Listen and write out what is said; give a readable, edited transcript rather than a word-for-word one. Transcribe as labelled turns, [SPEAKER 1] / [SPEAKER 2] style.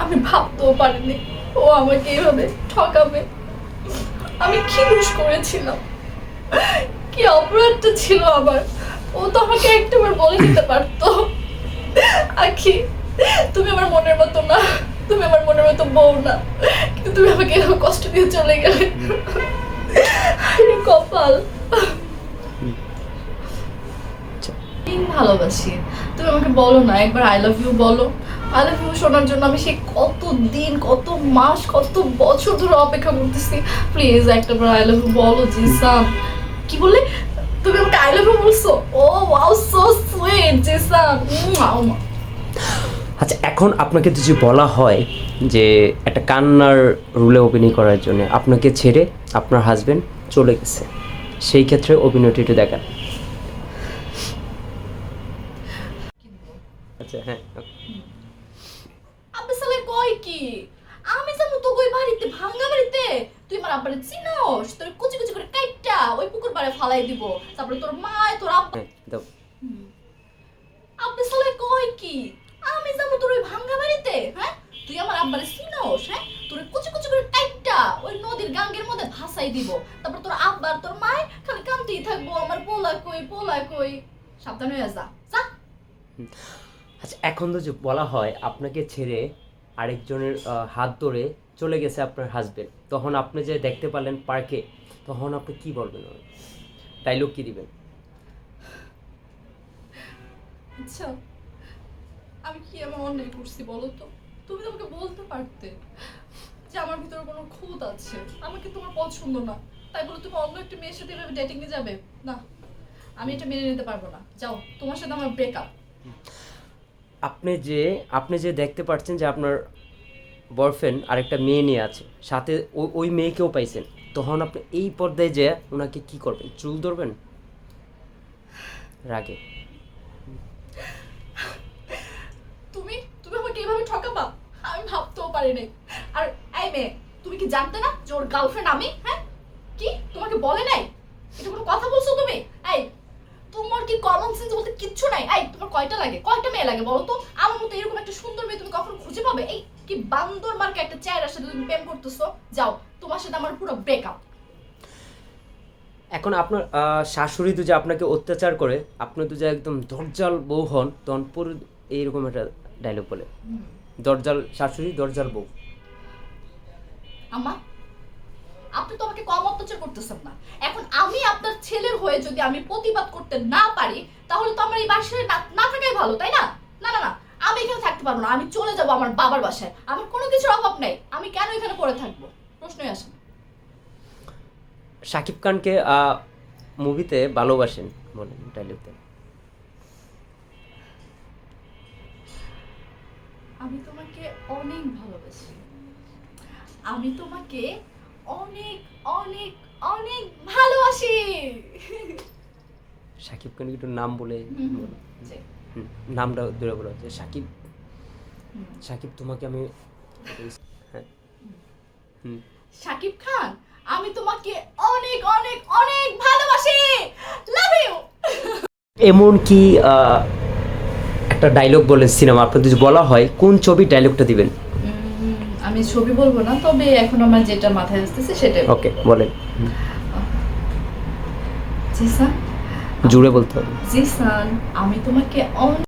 [SPEAKER 1] আমি ভাবতেও পারিনি ও আমাকে এইভাবে ঠকাবে। আমি কি দোষ করেছিলাম, কি অপরাধটা ছিল আমার? ও তো আমাকে একটাবার বলে দিতে পারতো, আখি তুমি আমার মনের মতো না, তুমি আমার মনের মতো বউ না, কিন্তু তুমি আমাকে এরকম কষ্ট দিয়ে চলে গেলে। আরে কপাল। ভালোবাসি, তুমি আমাকে বলো না একবার আই লাভ ইউ বলো। আই লাভ ইউ শোনার জন্য আমি সেই কত দিন, কত মাস, কত বছর ধরে অপেক্ষা করতেছি। প্লিজ একটাবার আই লাভ ইউ বলো জিসান। কি বলে তুমি আমাকে আই লাভ ইউ বলছো? ও ওয়াও, সো সুইট জিসান।
[SPEAKER 2] আচ্ছা, এখন আপনাকে যদি বলা হয় যে একটা কান্নার রোলে অভিনয় করার জন্য আপনাকে ছেড়ে আপনার হাজবেন্ড চলে গেছে, সেই ক্ষেত্রে অভিনয়টি একটু দেখান। আচ্ছা, হ্যাঁ।
[SPEAKER 1] আব্বে সালে কয় কি? আমি যাবো তো কই বাড়িতে, ভাঙা বাড়িতে? তুই আমার আব্বারে চিনোস? তোর কুচি কুচি করে কাইটটা ওই পুকুর পাড়ে ফালাই দিব। তারপরে তোর মা, তোর আব্বা।
[SPEAKER 2] হ্যাঁ, দাও।
[SPEAKER 1] আব্বে সালে কয় কি? আমি যাবো তোর ওই ভাঙা বাড়িতে? হ্যাঁ, তুই আমার আব্বারে চিনোস? হ্যাঁ, তোর কুচি কুচি করে কাইটটা ওই নদীর গাঙ্গের মধ্যে ভাসাই দিব। তারপর তোর আব্বা আর তোর মা খালি কামতেই থাকবো, আমার পোলা কই, পোলা কই। সাবধান হয়ে যা, যা।
[SPEAKER 2] আচ্ছা, এখন তো যে বলা হয় আপনাকে ছেড়ে আরেকজনের হাত ধরে চলে গেছে আপনার হাজবেন্ড, তখন আপনি যে দেখতে পারলেন পার্কে, তখন আপনি কি বলবেন? ডায়লগ কি দিবেন?
[SPEAKER 1] আচ্ছা, আমি কি এমন অন্যায় করছি বলো তো? তুমি তো আমাকে বলতে পারতে যে আমার ভিতরে কোনো খুঁত আছে, আমাকে তোমার পছন্দ না, তাই বলে তুমি অন্য একটা মেয়ের সাথে এভাবে ডেটিং এ যাবে? না, আমি এটা মেনে নিতে পারবো না। যাও, তোমার সাথে আমার ব্রেকআপ।
[SPEAKER 2] আপনি যে দেখতে পাচ্ছেন যে আপনার বয়ফ্রেন্ড আরেকটা মেয়ে নিয়ে আছে, সাথে ওই মেয়েকেও পাইছেন, তখন আপনি এই পর্যায়ে যে ওনাকে কি করবেন? চুল ধরবেন রাগে?
[SPEAKER 1] তুমি তুমি আমাকে এইভাবে ঠকাবা আমি ভাবতেও পারি নাই। আর এই মেয়ে, তুমি কি জানতে না যে ওর গার্লফ্রেন্ড আমি? হ্যাঁ, কি তোমাকে বলে নাই? এটা কোনো কথা বলছো তুমি? এই, তোমার কি কমন সেন্স বলতে কিচ্ছু নাই? এই, তোমার কয়টা লাগে, কয়টা মেয়ে লাগে বলো তো? আমার মতো এরকম একটা সুন্দর মেয়ে তুমি কখনো খুঁজে পাবে? এই কি বান্দর মার্কা একটা চেহারার সাথে তুমি প্রেম করতেছো? যাও, তোমার সাথে আমার পুরো ব্রেকআপ।
[SPEAKER 2] এখন আপনার শাশুড়ি তো যে আপনাকে অত্যাচার করে, আপনি তো যে একদম দরজাল বউ হন, তখন পুরো এইরকম একটা ডায়লগ বলে, দরজাল শাশুড়ি, দরজাল বউ।
[SPEAKER 1] আমা, আপনি তো আমাকে কম অত্যাচার করতেছেন না। এখন আমি আপনার ছেলের হয়ে যদি আমি প্রতিবাদ করতে না পারি, তাহলে তো আমার এই বাসায় না থাকাই ভালো, তাই না? না না না, আমি এখানে থাকতে পারবো না। আমি চলে যাব আমার বাবার বাসায়। আমার কোনো কিছুর অভাব নাই, আমি কেন এখানে পড়ে থাকবো? প্রশ্নই আসে না।
[SPEAKER 2] শাকিব খানকে মুভিতে ভালোবাসেন বলেন, ডায়লগতে।
[SPEAKER 1] আমি তোমাকে অনেক ভালোবাসি, আমি তোমাকে অনেক অনেক অনেক ভালোবাসি।
[SPEAKER 2] শাকিব খানকে একটু নাম বলে বলো।
[SPEAKER 1] জি।
[SPEAKER 2] নামটা দূরে বলো যে শাকিব,
[SPEAKER 1] হুম।
[SPEAKER 2] শাকিব তোমাকে আমি, হ্যাঁ।
[SPEAKER 1] শাকিব খান, আমি তোমাকে অনেক অনেক অনেক ভালোবাসি। Love you.
[SPEAKER 2] এমন কি একটা ডায়লগ বলেন সিনেমা, আপনার যদি বলা হয় কোন ছবি ডায়লগটা দিবেন?
[SPEAKER 1] আমি ছবি বলবো না, তবে এখন আমার যেটা মাথায় আসতেছে সেটাই।
[SPEAKER 2] ওকে, বলেন।
[SPEAKER 1] জিসান,
[SPEAKER 2] জুড়ে বলতে হবে।
[SPEAKER 1] জিসান, আমি তোমাকে অনেক